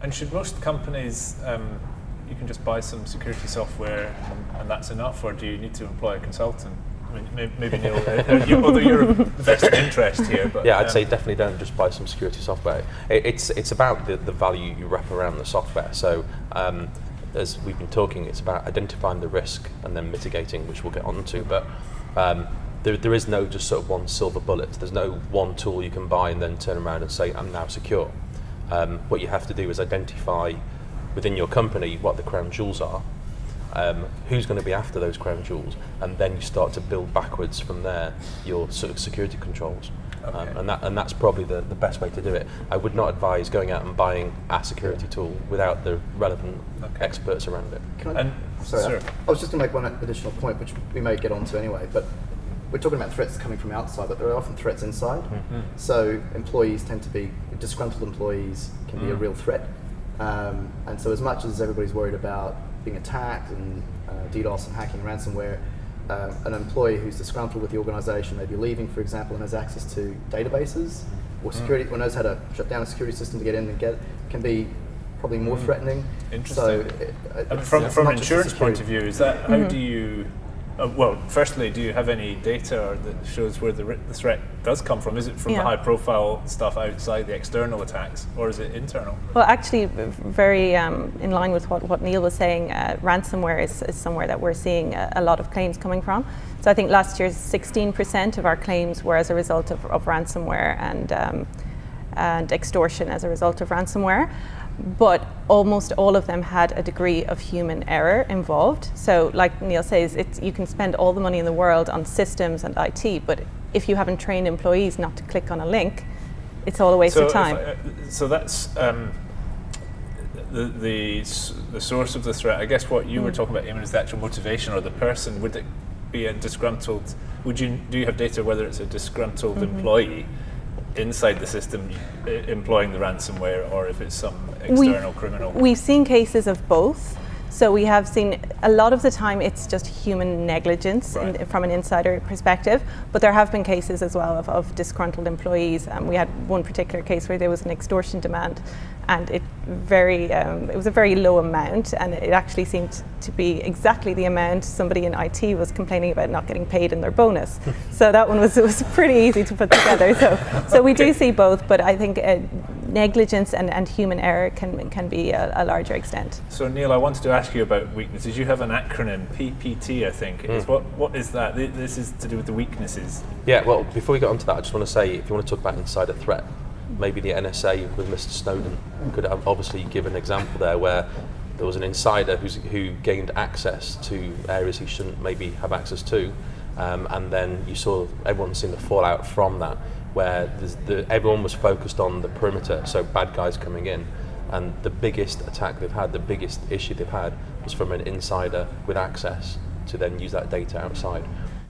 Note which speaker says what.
Speaker 1: And should most companies, you can just buy some security software and that's enough, or do you need to employ a consultant? I mean, maybe Neil, although you're a vested interest here. But,
Speaker 2: yeah, I'd say definitely don't just buy some security software. It's about the value you wrap around the software. So as we've been talking, it's about identifying the risk and then mitigating, which we'll get onto. But there is no just sort of one silver bullet. There's no one tool you can buy and then turn around and say, I'm now secure. What you have to do is identify within your company what the crown jewels are, who's going to be after those crown jewels, and then you start to build backwards from there your sort of security controls. Okay. And that's probably the best way to do it. I would not advise going out and buying a security tool without the relevant experts around it.
Speaker 3: Sorry, I was just going to make one additional point, which we may get onto anyway, but we're talking about threats coming from outside, but there are often threats inside. Mm-hmm. So employees tend to be, disgruntled employees can be a real threat. And so as much as everybody's worried about being attacked and DDoS and hacking, ransomware, an employee who's disgruntled with the organisation, maybe leaving, for example, and has access to databases or security, or knows how to shut down a security system to get in and get, can be probably more threatening.
Speaker 1: Interesting. So from an insurance point of view, is that how do you? Well, firstly, do you have any data that shows where the threat does come from? Is it from the high-profile stuff outside, the external attacks, or is it internal?
Speaker 4: Well, actually, very in line with what Neil was saying, ransomware is somewhere that we're seeing a lot of claims coming from. So I think last year 16% of our claims were as a result of ransomware and extortion as a result of ransomware. But almost all of them had a degree of human error involved. So like Neil says, you can spend all the money in the world on systems and IT, but if you haven't trained employees not to click on a link, it's all a waste of time.
Speaker 1: So that's the source of the threat. I guess what you were talking about, Eamon, is the actual motivation or the person. Would it be a disgruntled, do you have data whether it's a disgruntled employee inside the system employing the ransomware, or if it's some external criminal? We've
Speaker 4: seen cases of both. So we have seen a lot of the time it's just human negligence from an insider perspective, but there have been cases as well of disgruntled employees. We had one particular case where there was an extortion demand, and it was a very low amount, and it actually seemed to be exactly the amount somebody in IT was complaining about not getting paid in their bonus. So that one was pretty easy to put together. So we do see both, but I think negligence and human error can be a larger extent.
Speaker 1: So Neil, I wanted to ask you about weaknesses. You have an acronym, PPT, I think. What is that? This is to do with the weaknesses.
Speaker 2: Yeah, well, before we get onto that, I just want to say, if you want to talk about insider threat, maybe the NSA with Mr. Snowden could obviously give an example there where there was an insider who gained access to areas he shouldn't maybe have access to, and then you saw everyone's seen the fallout from that, where everyone was focused on the perimeter, so bad guys coming in, and the biggest attack they've had, the biggest issue they've had was from an insider with access to then use that data outside.